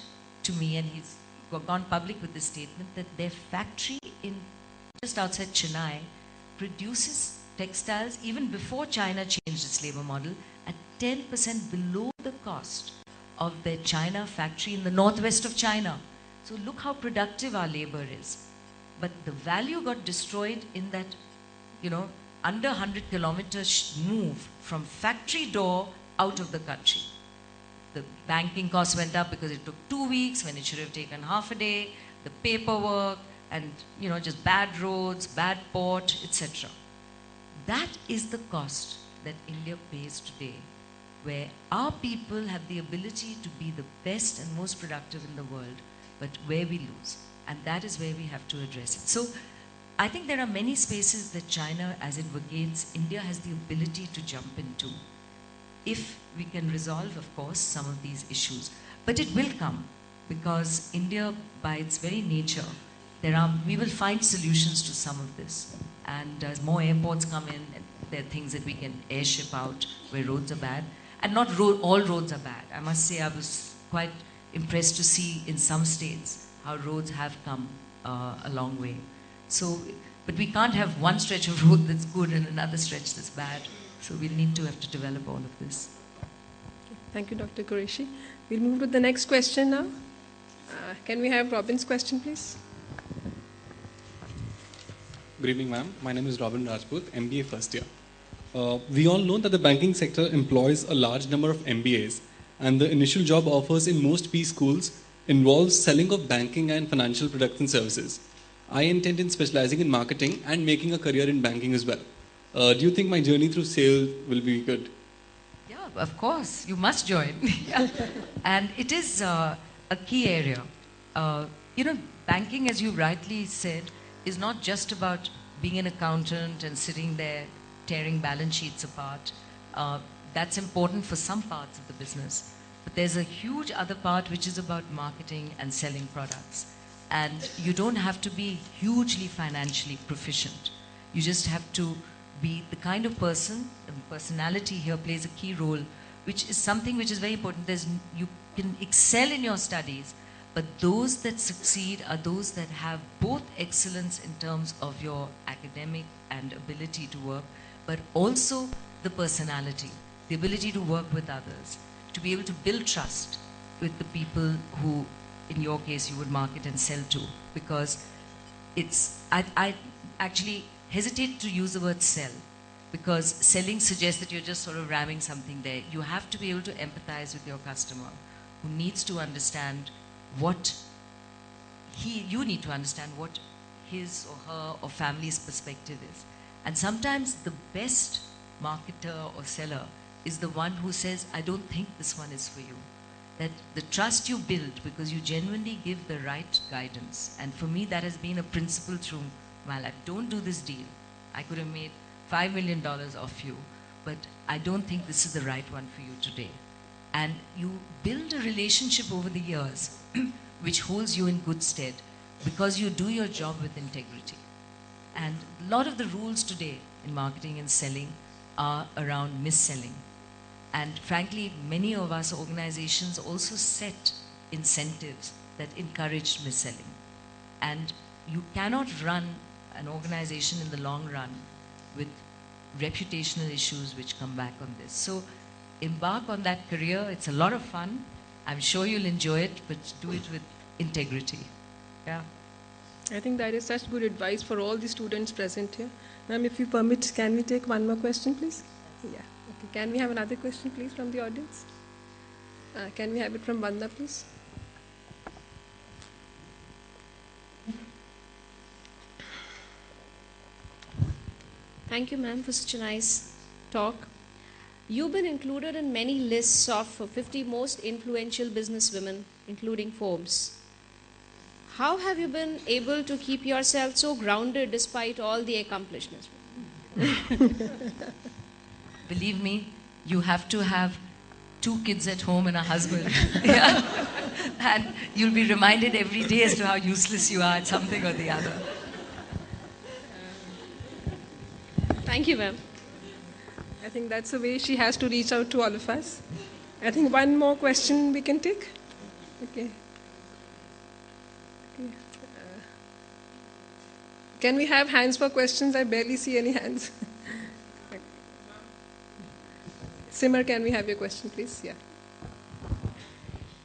to me, and he's gone public with this statement, that their factory in just outside Chennai produces textiles even before China changed its labor model at 10% below the cost of their China factory in the northwest of China. So look how productive our labor is. But the value got destroyed in that, you know, under 100 kilometers move from factory door out of the country. The banking costs went up because it took 2 weeks when it should have taken half a day, the paperwork, and, you know, just bad roads, bad port, etc. That is the cost that India pays today, where our people have the ability to be the best and most productive in the world, but where we lose. And that is where we have to address it. So I think there are many spaces that China, as it vacates, India has the ability to jump into, if we can resolve, of course, some of these issues. But it will come, because India, by its very nature, we will find solutions to some of this. And as more airports come in, there are things that we can airship out where roads are bad. And not all roads are bad. I must say I was quite impressed to see in some states how roads have come a long way. So, but we can't have one stretch of road that's good and another stretch that's bad. So we'll need to have to develop all of this. Thank you, Dr. Qureshi. We'll move to the next question now. Can we have Robin's question, please? Good evening, ma'am. My name is Robin Rajput, MBA first year. We all know that the banking sector employs a large number of MBAs, and the initial job offers in most P schools involves selling of banking and financial products and services. I intend in specializing in marketing and making a career in banking as well. Do you think my journey through sales will be good? Yeah, of course. You must join. Yeah. And it is a key area. Banking, as you rightly said, is not just about being an accountant and sitting there tearing balance sheets apart. That's important for some parts of the business. But there's a huge other part which is about marketing and selling products. And you don't have to be hugely financially proficient. You just have to be the kind of person, and personality here plays a key role, which is something which is very important. You can excel in your studies, but those that succeed are those that have both excellence in terms of your academic and ability to work, but also the personality, the ability to work with others, to be able to build trust with the people who, in your case, you would market and sell to. Because I actually hesitate to use the word sell, because selling suggests that you're just sort of ramming something there. You have to be able to empathize with your customer, who needs to understand you need to understand what his or her or family's perspective is. And sometimes the best marketer or seller is the one who says, I don't think this one is for you. That the trust you build because you genuinely give the right guidance. And for me, that has been a principle through my life. Don't do this deal. I could have made $5 million off you, but I don't think this is the right one for you today. And you build a relationship over the years which holds you in good stead because you do your job with integrity. And a lot of the rules today in marketing and selling are around mis-selling. And frankly, many of us organizations also set incentives that encourage mis-selling. And you cannot run an organization in the long run with reputational issues which come back on this. So embark on that career. It's a lot of fun. I'm sure you'll enjoy it, but do it with integrity. Yeah. I think that is such good advice for all the students present here. Ma'am, if you permit, can we take one more question, please? Yeah. Okay. Can we have another question, please, from the audience? Can we have it from Vanda, please? Thank you, ma'am, for such a nice talk. You've been included in many lists of 50 most influential businesswomen, including Forbes. How have you been able to keep yourself so grounded despite all the accomplishments? Believe me, you have to have 2 kids at home and a husband. Yeah. And you'll be reminded every day as to how useless you are at something or the other. Thank you, ma'am. I think that's the way she has to reach out to all of us. I think one more question we can take. Okay. Can we have hands for questions? I barely see any hands. Simar, can we have your question, please? Yeah.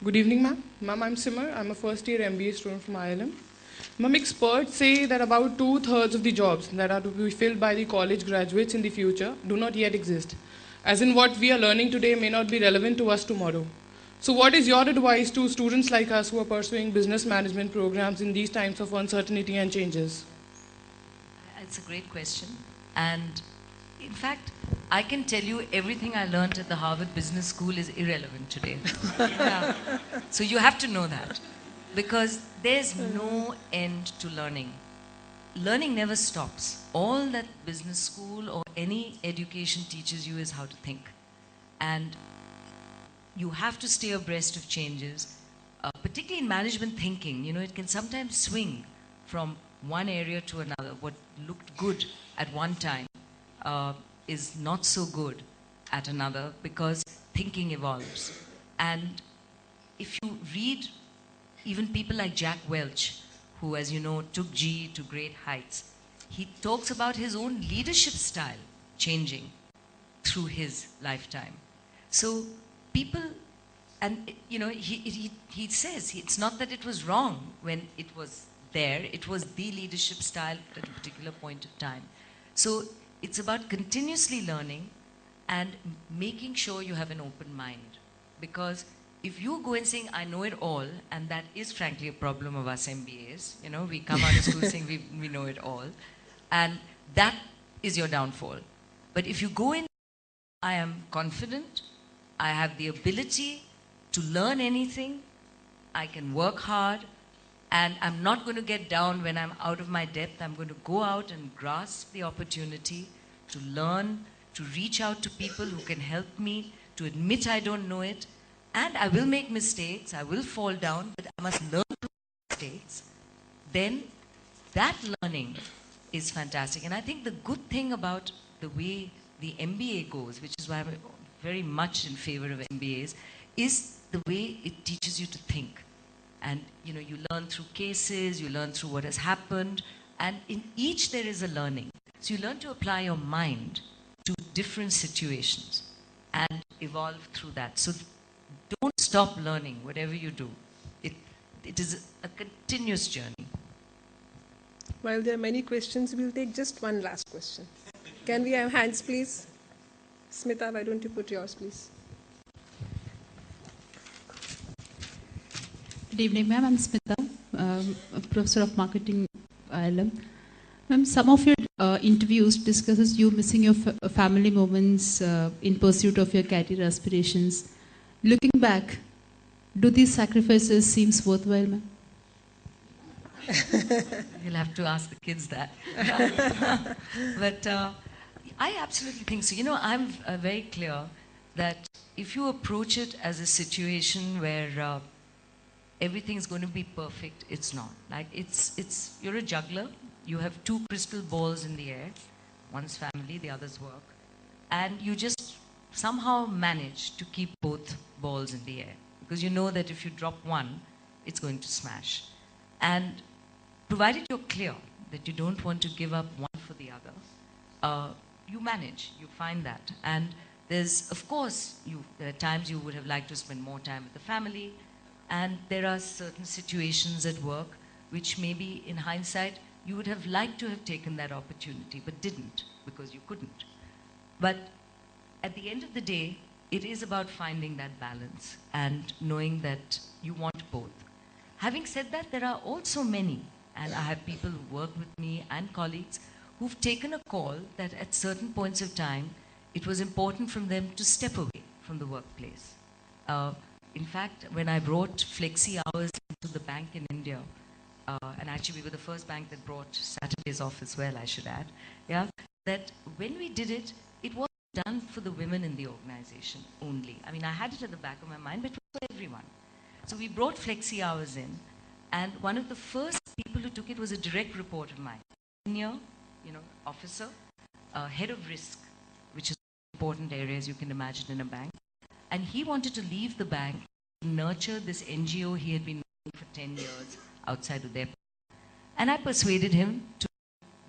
Good evening, ma'am. Ma'am, I'm Simar. I'm a first-year MBA student from ILM. Ma'am, experts say that about 2/3 of the jobs that are to be filled by the college graduates in the future do not yet exist. As in, what we are learning today may not be relevant to us tomorrow. So what is your advice to students like us who are pursuing business management programs in these times of uncertainty and changes? It's a great question. And in fact, I can tell you everything I learned at the Harvard Business School is irrelevant today. Yeah. So you have to know that. Because there's no end to learning. Learning never stops. All that business school or any education teaches you is how to think. And you have to stay abreast of changes, particularly in management thinking. You know, it can sometimes swing from one area to another. What looked good at one time is not so good at another, because thinking evolves. And if you read even people like Jack Welch, who, as you know, took GE to great heights, he talks about his own leadership style changing through his lifetime. So people, and you know, he says it's not that it was wrong when it was there, it was the leadership style at a particular point of time. So it's about continuously learning and making sure you have an open mind. Because if you go and saying, I know it all, and that is frankly a problem of us MBAs, you know, we come out of school saying we know it all, and that is your downfall. But if you go in, I am confident, I have the ability to learn anything, I can work hard, and I'm not going to get down when I'm out of my depth. I'm going to go out and grasp the opportunity to learn, to reach out to people who can help me, to admit I don't know it. And I will make mistakes, I will fall down, but I must learn from mistakes. Then that learning is fantastic. And I think the good thing about the way the MBA goes, which is why I'm very much in favor of MBAs, is the way it teaches you to think. And you know, you learn through cases, you learn through what has happened, and in each there is a learning. So you learn to apply your mind to different situations and evolve through that. So don't stop learning, whatever you do. It is a continuous journey. While there are many questions, we'll take just one last question. Can we have hands, please? Smita, why don't you put yours, please? Good evening, ma'am. I'm Smita, a professor of marketing ILM. Ma'am, some of your interviews discusses you missing your family moments in pursuit of your career aspirations. Looking back, do these sacrifices seem worthwhile, ma'am? You'll have to ask the kids that. But I absolutely think so. You know, I'm very clear that if you approach it as a situation where everything's going to be perfect, it's not. Like, you're a juggler. You have two crystal balls in the air. One's family, the other's work. And you just somehow manage to keep both balls in the air. Because you know that if you drop one, it's going to smash. And provided you're clear that you don't want to give up one for the other, you manage, you find that. And there's, of course, there are times you would have liked to spend more time with the family, and there are certain situations at work which maybe in hindsight you would have liked to have taken that opportunity but didn't because you couldn't. But at the end of the day, it is about finding that balance and knowing that you want both. Having said that, there are also many, and I have people who work with me and colleagues who've taken a call that at certain points of time, it was important for them to step away from the workplace. In fact, when I brought flexi hours into the bank in India, and actually we were the first bank that brought Saturdays off as well, I should add, yeah, that when we did it, it wasn't done for the women in the organization only. I mean, I had it at the back of my mind, but it was for everyone. So we brought flexi hours in, and one of the first people who took it was a direct report of mine, senior, officer, head of risk, which is an important area, as you can imagine, in a bank. And he wanted to leave the bank to nurture this NGO he had been running for 10 years outside of their bank. And I persuaded him to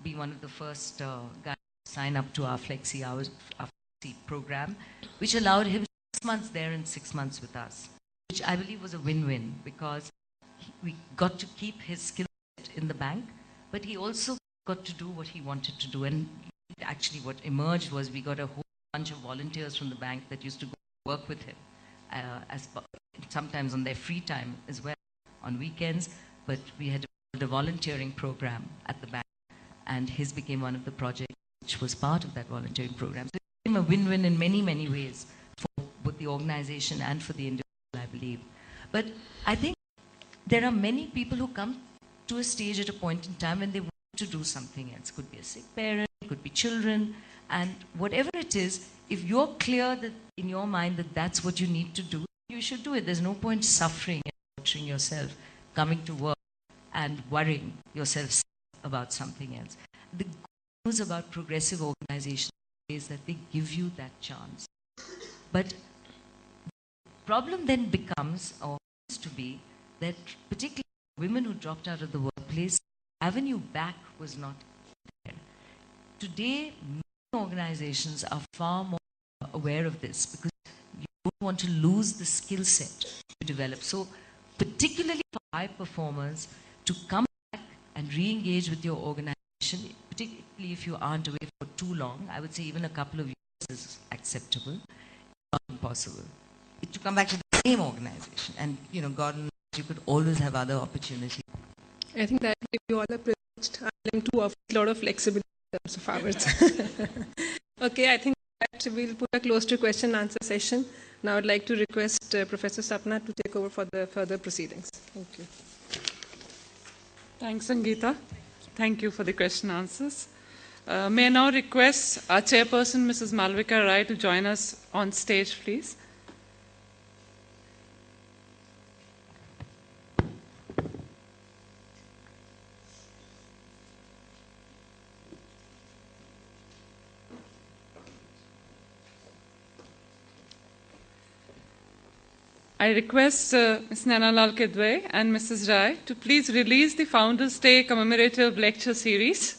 be one of the first guys to sign up to our Flexi Hours, our Flexi program, which allowed him 6 months there and 6 months with us, which I believe was a win-win, because we got to keep his skill set in the bank, but he also got to do what he wanted to do. And actually what emerged was we got a whole bunch of volunteers from the bank that used to go work with him, sometimes on their free time as well, on weekends. But we had a volunteering program at the bank, and his became one of the projects which was part of that volunteering program. So it became a win-win in many, many ways for both the organization and for the individual, I believe. But I think there are many people who come to a stage at a point in time when they want to do something else. Could be a sick parent, could be children, and whatever it is, if you're clear that in your mind that that's what you need to do, you should do it. There's no point suffering and torturing yourself, coming to work and worrying yourself about something else. The good news about progressive organizations is that they give you that chance. But the problem then becomes, or has to be, that particularly women who dropped out of the workplace, avenue back was not there. Today, many organizations are far more aware of this because you don't want to lose the skill set to develop. So, particularly for high performers, to come back and re-engage with your organization, particularly if you aren't away for too long, I would say even a couple of years is acceptable, not impossible. To come back to the same organization, and God knows you could always have other opportunities. I think that if you all are privileged, ILM too offers a lot of flexibility in terms of hours. Okay, I think that we'll put a close to question and answer session. Now I'd like to request Professor Sapna to take over for the further proceedings. Thank you. Thanks, Sangeeta. Thank you for the question answers. May I now request our chairperson, Mrs. Malvika Rai, to join us on stage, please. I request Ms. Nanalal Kedwe and Mrs. Rai to please release the Founders' Day commemorative lecture series.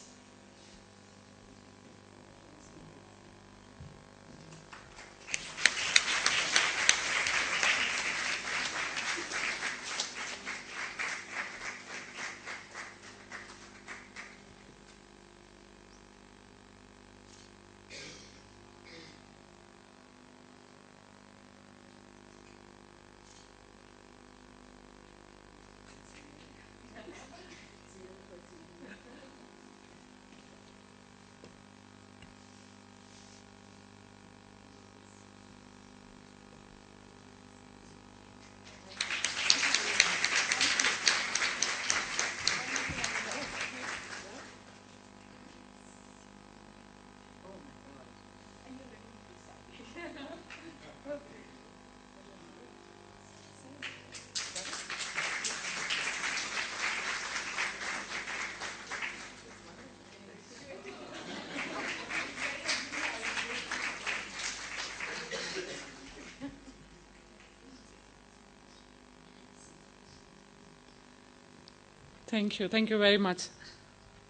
Thank you. Thank you very much.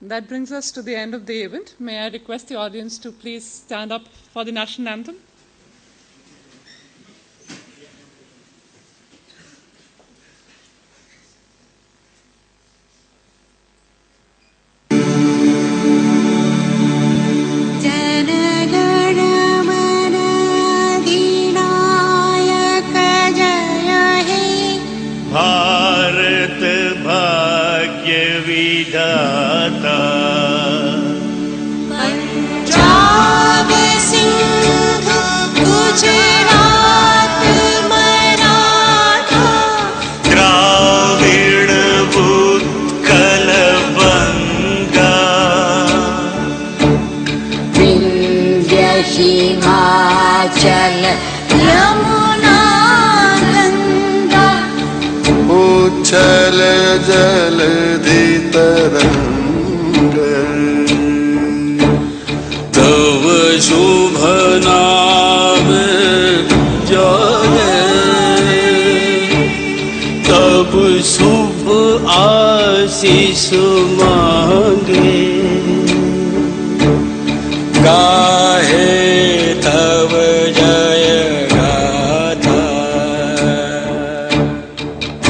That brings us to the end of the event. May I request the audience to please stand up for the national anthem? Himachal Yamuna Ganga उच्छल जलधि तरंग तव शुभ नाम जय तब शुभ आशीष मांगे गाहे तव जय गाथा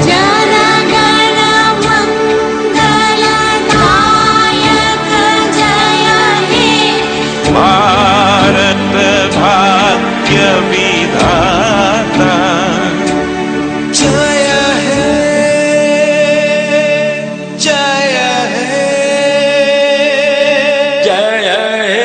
जन गण मंगलदायक जय हे भारत भाग्य विधाता जय हे जय हे जय हे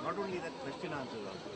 Not only that, question answers also.